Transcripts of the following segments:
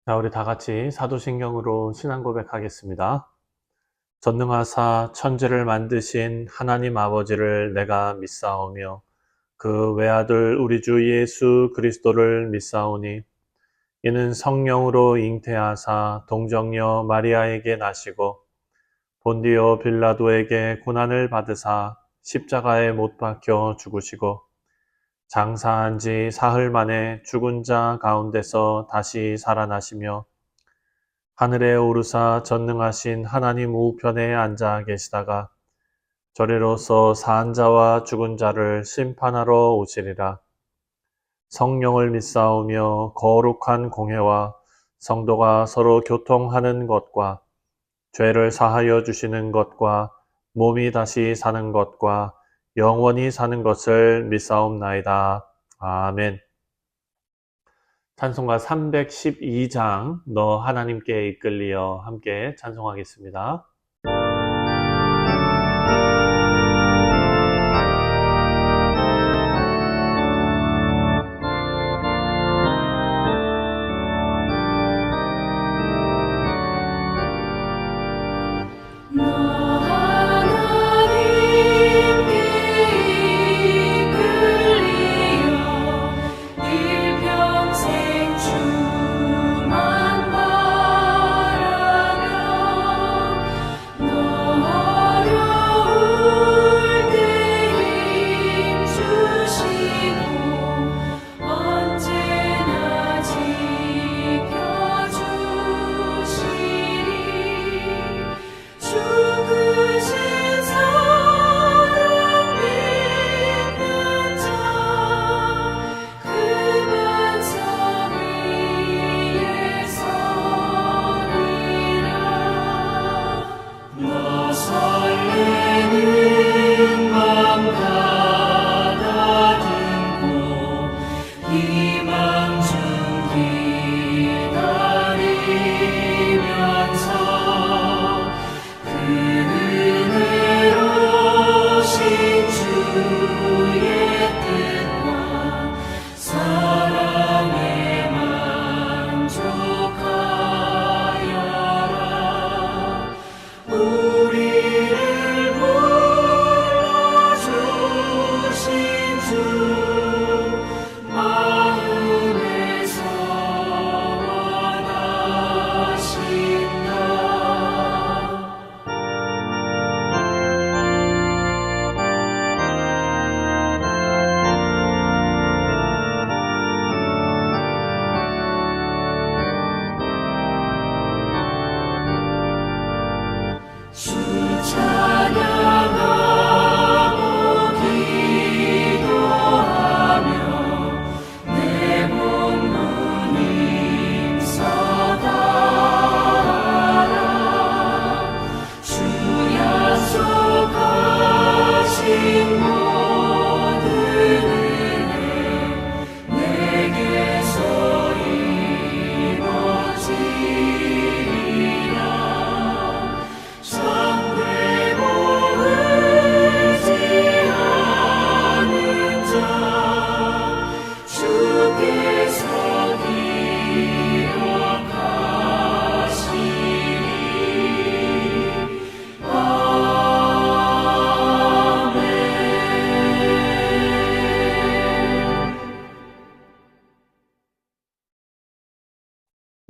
자, 우리 다 같이 사도신경으로 신앙 고백하겠습니다. 전능하사 천지를 만드신 하나님 아버지를 내가 믿사오며 그 외아들 우리 주 예수 그리스도를 믿사오니 이는 성령으로 잉태하사 동정녀 마리아에게 나시고 본디오 빌라도에게 고난을 받으사 십자가에 못 박혀 죽으시고 장사한 지 사흘 만에 죽은 자 가운데서 다시 살아나시며 하늘에 오르사 전능하신 하나님 우편에 앉아 계시다가 저리로서 산 자와 죽은 자를 심판하러 오시리라. 성령을 믿사오며 거룩한 공회와 성도가 서로 교통하는 것과 죄를 사하여 주시는 것과 몸이 다시 사는 것과 영원히 사는 것을 믿사옵나이다. 아멘. 찬송가 312장 너 하나님께 이끌리어 함께 찬송하겠습니다.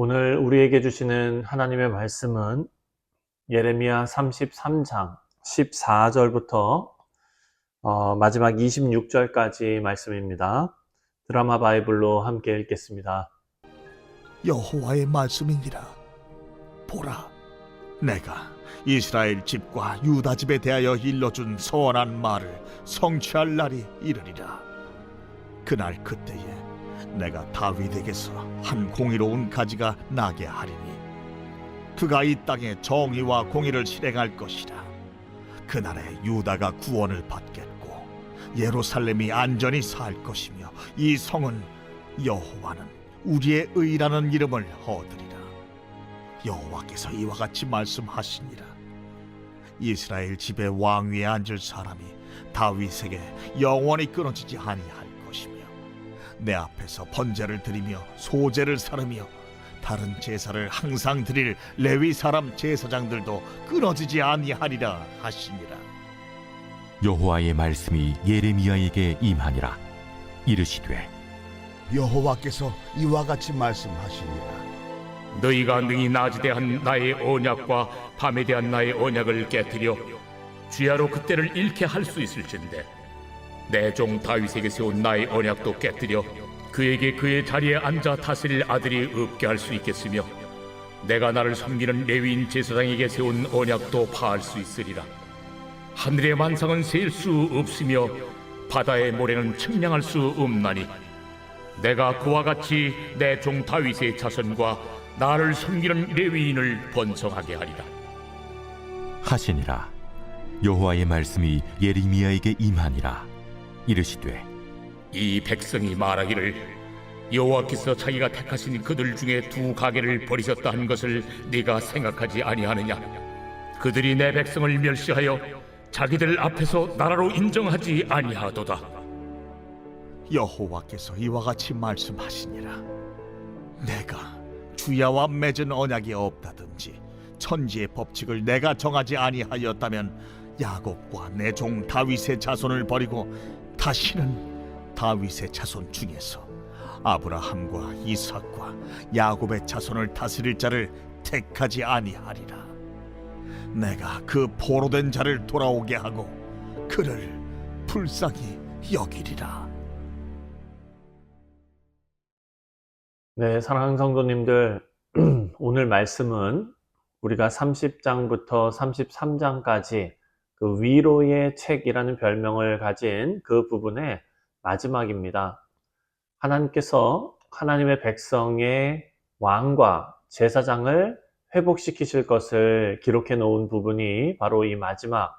오늘 우리에게 주시는 하나님의 말씀은 예레미야 33장 14절부터 마지막 26절까지 말씀입니다. 드라마 바이블로 함께 읽겠습니다. 여호와의 말씀이니라. 보라, 내가 이스라엘 집과 유다 집에 대하여 일러준 선한 말을 성취할 날이 이르리라. 그날 그때에 내가 다윗에게서 한 공의로운 가지가 나게 하리니 그가 이 땅에 정의와 공의를 실행할 것이라. 그날에 유다가 구원을 받겠고 예루살렘이 안전히 살 것이며 이 성은 여호와는 우리의 의라는 이름을 얻으리라. 여호와께서 이와 같이 말씀하시니라. 이스라엘 집의 왕위에 앉을 사람이 다윗에게 영원히 끊어지지 아니할 것이며 내 앞에서 번제를 드리며 소제를 사르며 다른 제사를 항상 드릴 레위 사람 제사장들도 끊어지지 아니하리라 하시니라. 여호와의 말씀이 예레미야에게 임하니라. 이르시되 여호와께서 이와 같이 말씀하시니라. 너희가 능히 낮에 대한 나의 언약과 밤에 대한 나의 언약을 깨뜨려 주야로 그때를 잃게 할 수 있을진데 내 종 다윗에게 세운 나의 언약도 깨뜨려 그에게 그의 자리에 앉아 다스릴 아들이 없게 할 수 있겠으며 내가 나를 섬기는 레위인 제사장에게 세운 언약도 파할 수 있으리라. 하늘의 만상은 셀 수 없으며 바다의 모래는 측량할 수 없나니 내가 그와 같이 내 종 다윗의 자손과 나를 섬기는 레위인을 번성하게 하리라 하시니라. 여호와의 말씀이 예레미야에게 임하니라. 이르시되 이 백성이 말하기를 여호와께서 자기가 택하신 그들 중에 두 가게를 버리셨다 한 것을 네가 생각하지 아니하느냐. 그들이 내 백성을 멸시하여 자기들 앞에서 나라로 인정하지 아니하도다. 여호와께서 이와 같이 말씀하시니라. 내가 주야와 맺은 언약이 없다든지 천지의 법칙을 내가 정하지 아니하였다면 야곱과 내 종 다윗의 자손을 버리고 다시는 다윗의 자손 중에서 아브라함과 이삭과 야곱의 자손을 다스릴 자를 택하지 아니하리라. 내가 그 포로된 자를 돌아오게 하고 그를 불쌍히 여기리라. 네, 사랑하는 성도님들, 오늘 말씀은 우리가 30장부터 33장까지 그 위로의 책이라는 별명을 가진 그 부분의 마지막입니다. 하나님께서 하나님의 백성의 왕과 제사장을 회복시키실 것을 기록해 놓은 부분이 바로 이 마지막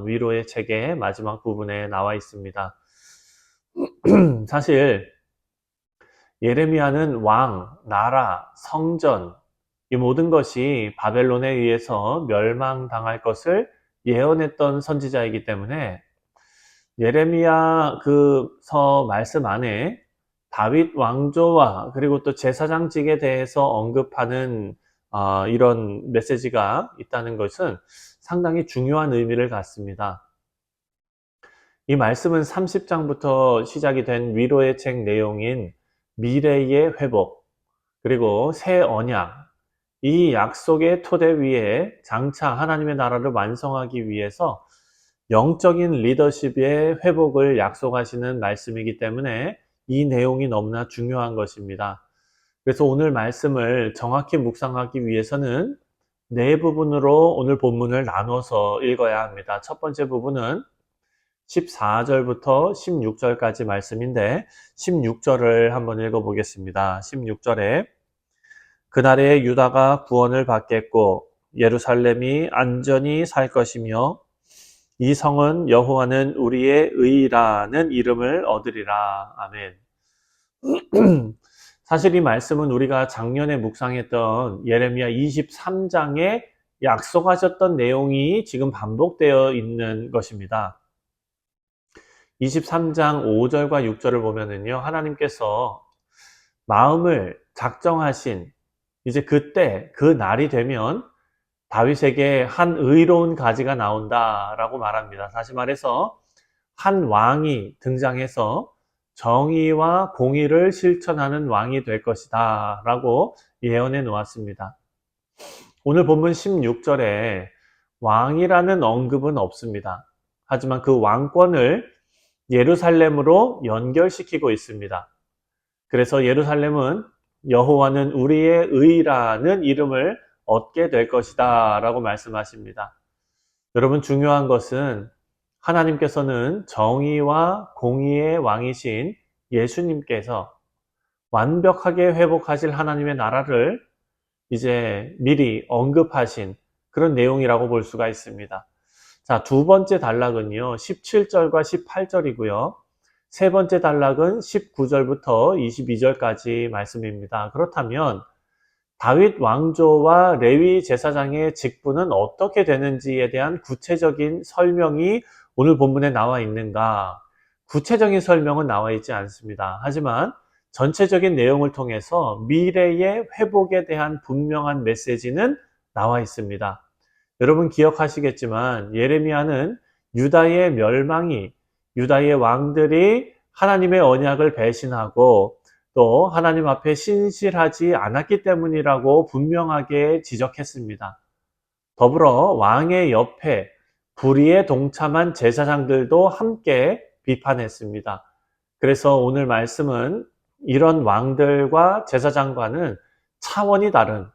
위로의 책의 마지막 부분에 나와 있습니다. 사실 예레미야는 왕, 나라, 성전 이 모든 것이 바벨론에 의해서 멸망당할 것을 예언했던 선지자이기 때문에 예레미야 그 서 말씀 안에 다윗 왕조와 그리고 또 제사장직에 대해서 언급하는 이런 메시지가 있다는 것은 상당히 중요한 의미를 갖습니다. 이 말씀은 30장부터 시작이 된 위로의 책 내용인 미래의 회복, 그리고 새 언약, 이 약속의 토대 위에 장차 하나님의 나라를 완성하기 위해서 영적인 리더십의 회복을 약속하시는 말씀이기 때문에 이 내용이 너무나 중요한 것입니다. 그래서 오늘 말씀을 정확히 묵상하기 위해서는 네 부분으로 오늘 본문을 나눠서 읽어야 합니다. 첫 번째 부분은 14절부터 16절까지 말씀인데 16절을 한번 읽어보겠습니다. 16절에 그날에 유다가 구원을 받겠고 예루살렘이 안전히 살 것이며 이 성은 여호와는 우리의 의라는 이름을 얻으리라. 아멘. 사실 이 말씀은 우리가 작년에 묵상했던 예레미야 23장에 약속하셨던 내용이 지금 반복되어 있는 것입니다. 23장 5절과 6절을 보면은요, 하나님께서 마음을 작정하신 이제 그때 그 날이 되면 다윗에게 한 의로운 가지가 나온다라고 말합니다. 다시 말해서 한 왕이 등장해서 정의와 공의를 실천하는 왕이 될 것이다 라고 예언해 놓았습니다. 오늘 본문 16절에 왕이라는 언급은 없습니다. 하지만 그 왕권을 예루살렘으로 연결시키고 있습니다. 그래서 예루살렘은 여호와는 우리의 의라는 이름을 얻게 될 것이다 라고 말씀하십니다. 여러분, 중요한 것은 하나님께서는 정의와 공의의 왕이신 예수님께서 완벽하게 회복하실 하나님의 나라를 이제 미리 언급하신 그런 내용이라고 볼 수가 있습니다. 자, 두 번째 단락은요 17절과 18절이고요 세 번째 단락은 19절부터 22절까지 말씀입니다. 그렇다면 다윗 왕조와 레위 제사장의 직분은 어떻게 되는지에 대한 구체적인 설명이 오늘 본문에 나와 있는가? 구체적인 설명은 나와 있지 않습니다. 하지만 전체적인 내용을 통해서 미래의 회복에 대한 분명한 메시지는 나와 있습니다. 여러분 기억하시겠지만 예레미야는 유다의 멸망이 유다의 왕들이 하나님의 언약을 배신하고 또 하나님 앞에 신실하지 않았기 때문이라고 분명하게 지적했습니다. 더불어 왕의 옆에 불의에 동참한 제사장들도 함께 비판했습니다. 그래서 오늘 말씀은 이런 왕들과 제사장과는 차원이 다른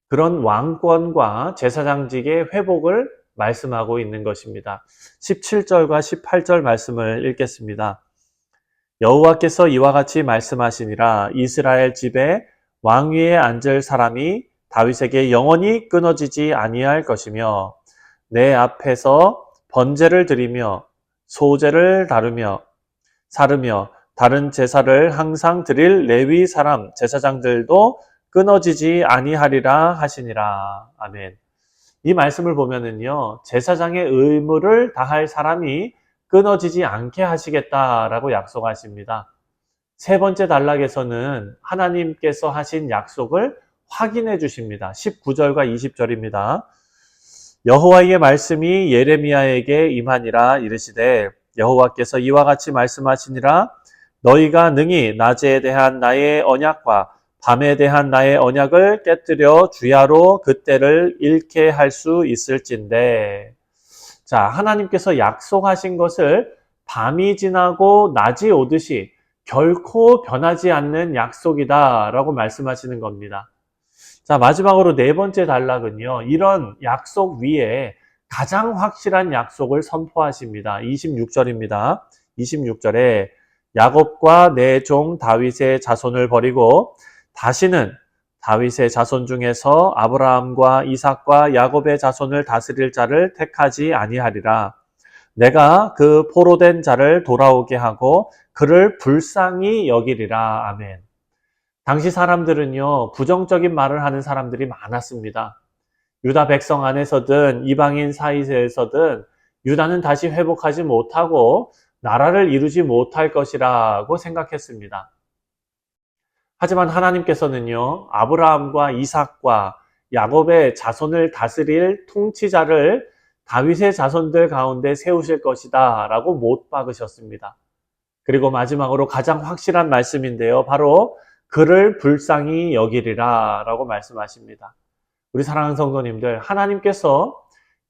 그런 왕권과 제사장직의 회복을 말씀하고 있는 것입니다. 17절과 18절 말씀을 읽겠습니다. 여호와께서 이와 같이 말씀하시니라. 이스라엘 집에 왕위에 앉을 사람이 다윗에게 영원히 끊어지지 아니할 것이며 내 앞에서 번제를 드리며 소제를 사르며 다른 제사를 항상 드릴 레위 사람 제사장들도 끊어지지 아니하리라 하시니라. 아멘. 이 말씀을 보면은요, 제사장의 의무를 다할 사람이 끊어지지 않게 하시겠다라고 약속하십니다. 세 번째 단락에서는 하나님께서 하신 약속을 확인해 주십니다. 19절과 20절입니다. 여호와의 말씀이 예레미야에게 임하니라. 이르시되 여호와께서 이와 같이 말씀하시니라. 너희가 능히 낮에 대한 나의 언약과 밤에 대한 나의 언약을 깨뜨려 주야로 그때를 잃게 할 수 있을진데. 자, 하나님께서 약속하신 것을 밤이 지나고 낮이 오듯이 결코 변하지 않는 약속이다라고 말씀하시는 겁니다. 자, 마지막으로 네 번째 단락은요, 이런 약속 위에 가장 확실한 약속을 선포하십니다. 26절입니다. 26절에 야곱과 내 종 다윗의 자손을 버리고 다시는 다윗의 자손 중에서 아브라함과 이삭과 야곱의 자손을 다스릴 자를 택하지 아니하리라. 내가 그 포로된 자를 돌아오게 하고 그를 불쌍히 여기리라. 아멘. 당시 사람들은요, 부정적인 말을 하는 사람들이 많았습니다. 유다 백성 안에서든 이방인 사이에서든 유다는 다시 회복하지 못하고 나라를 이루지 못할 것이라고 생각했습니다. 하지만 하나님께서는요, 아브라함과 이삭과 야곱의 자손을 다스릴 통치자를 다윗의 자손들 가운데 세우실 것이다 라고 못 박으셨습니다. 그리고 마지막으로 가장 확실한 말씀인데요, 바로 그를 불쌍히 여기리라 라고 말씀하십니다. 우리 사랑하는 성도님들, 하나님께서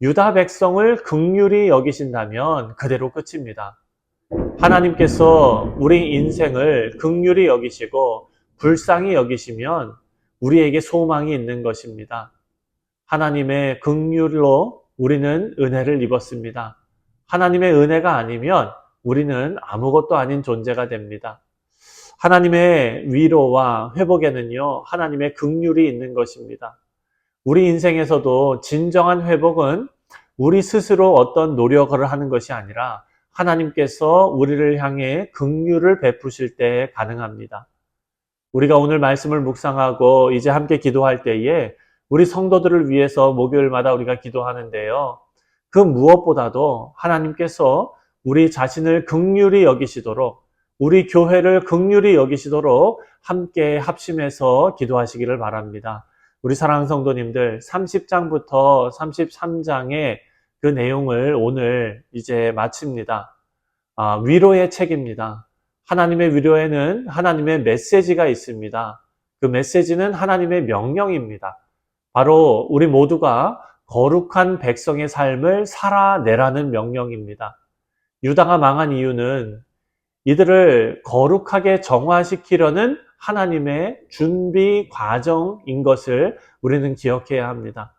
유다 백성을 긍휼히 여기신다면 그대로 끝입니다. 하나님께서 우리 인생을 긍휼히 여기시고 불쌍히 여기시면 우리에게 소망이 있는 것입니다. 하나님의 긍휼로 우리는 은혜를 입었습니다. 하나님의 은혜가 아니면 우리는 아무것도 아닌 존재가 됩니다. 하나님의 위로와 회복에는요, 하나님의 긍휼이 있는 것입니다. 우리 인생에서도 진정한 회복은 우리 스스로 어떤 노력을 하는 것이 아니라 하나님께서 우리를 향해 긍휼을 베푸실 때 가능합니다. 우리가 오늘 말씀을 묵상하고 이제 함께 기도할 때에 우리 성도들을 위해서 목요일마다 우리가 기도하는데요. 그 무엇보다도 하나님께서 우리 자신을 긍휼히 여기시도록, 우리 교회를 긍휼히 여기시도록 함께 합심해서 기도하시기를 바랍니다. 우리 사랑하는 성도님들, 30장부터 33장의 그 내용을 오늘 이제 마칩니다. 위로의 책입니다. 하나님의 위로에는 하나님의 메시지가 있습니다. 그 메시지는 하나님의 명령입니다. 바로 우리 모두가 거룩한 백성의 삶을 살아내라는 명령입니다. 유다가 망한 이유는 이들을 거룩하게 정화시키려는 하나님의 준비 과정인 것을 우리는 기억해야 합니다.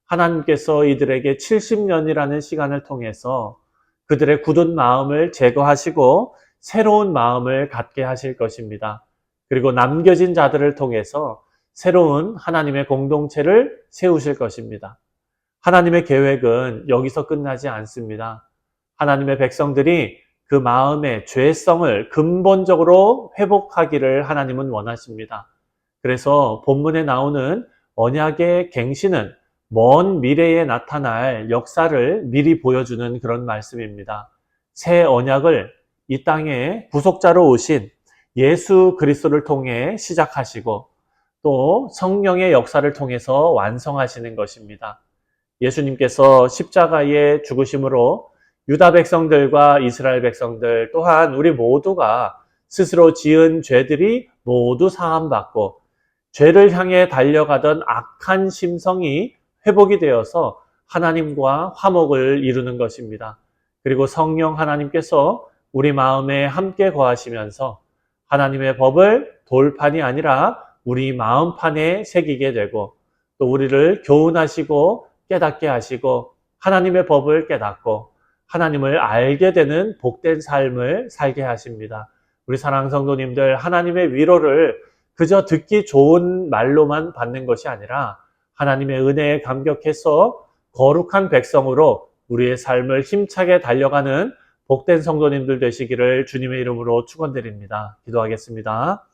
하나님께서 이들에게 70년이라는 시간을 통해서 그들의 굳은 마음을 제거하시고 새로운 마음을 갖게 하실 것입니다. 그리고 남겨진 자들을 통해서 새로운 하나님의 공동체를 세우실 것입니다. 하나님의 계획은 여기서 끝나지 않습니다. 하나님의 백성들이 그 마음의 죄성을 근본적으로 회복하기를 하나님은 원하십니다. 그래서 본문에 나오는 언약의 갱신은 먼 미래에 나타날 역사를 미리 보여주는 그런 말씀입니다. 새 언약을 이 땅에 구속자로 오신 예수 그리스도를 통해 시작하시고 또 성령의 역사를 통해서 완성하시는 것입니다. 예수님께서 십자가의 죽으심으로 유다 백성들과 이스라엘 백성들 또한 우리 모두가 스스로 지은 죄들이 모두 사함받고 죄를 향해 달려가던 악한 심성이 회복이 되어서 하나님과 화목을 이루는 것입니다. 그리고 성령 하나님께서 우리 마음에 함께 거하시면서 하나님의 법을 돌판이 아니라 우리 마음판에 새기게 되고 또 우리를 교훈하시고 깨닫게 하시고 하나님의 법을 깨닫고 하나님을 알게 되는 복된 삶을 살게 하십니다. 우리 사랑하는 성도님들, 하나님의 위로를 그저 듣기 좋은 말로만 받는 것이 아니라 하나님의 은혜에 감격해서 거룩한 백성으로 우리의 삶을 힘차게 달려가는 복된 성도님들 되시기를 주님의 이름으로 축원드립니다. 기도하겠습니다.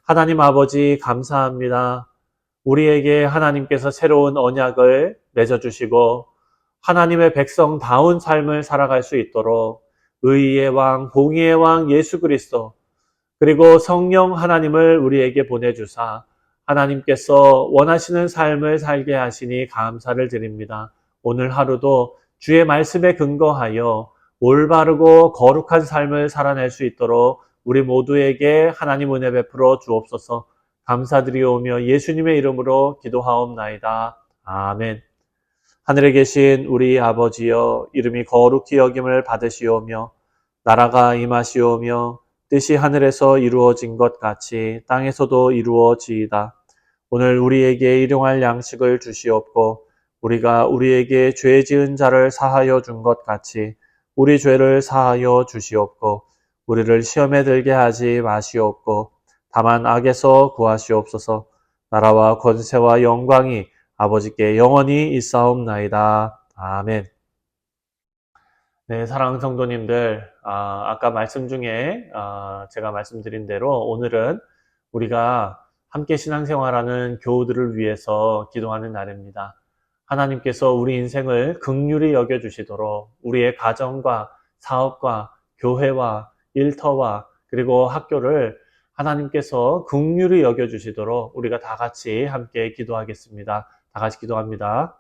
하나님 아버지 감사합니다. 우리에게 하나님께서 새로운 언약을 맺어주시고 하나님의 백성다운 삶을 살아갈 수 있도록 의의 왕, 공의의 왕 예수 그리스도 그리고 성령 하나님을 우리에게 보내주사 하나님께서 원하시는 삶을 살게 하시니 감사를 드립니다. 오늘 하루도 주의 말씀에 근거하여 올바르고 거룩한 삶을 살아낼 수 있도록 우리 모두에게 하나님 은혜 베풀어 주옵소서. 감사드리오며 예수님의 이름으로 기도하옵나이다. 아멘. 하늘에 계신 우리 아버지여, 이름이 거룩히 여김을 받으시오며 나라가 임하시오며 뜻이 하늘에서 이루어진 것 같이 땅에서도 이루어지이다. 오늘 우리에게 일용할 양식을 주시옵고 우리가 우리에게 죄 지은 자를 사하여 준 것 같이 우리 죄를 사하여 주시옵고 우리를 시험에 들게 하지 마시옵고 다만 악에서 구하시옵소서. 나라와 권세와 영광이 아버지께 영원히 있사옵나이다. 아멘. 네, 사랑하는 성도님들, 아까 말씀 중에 제가 말씀드린 대로 오늘은 우리가 함께 신앙생활하는 교우들을 위해서 기도하는 날입니다. 하나님께서 우리 인생을 긍휼히 여겨주시도록 우리의 가정과 사업과 교회와 일터와 그리고 학교를 하나님께서 긍휼히 여겨주시도록 우리가 다 같이 함께 기도하겠습니다. 다 같이 기도합니다.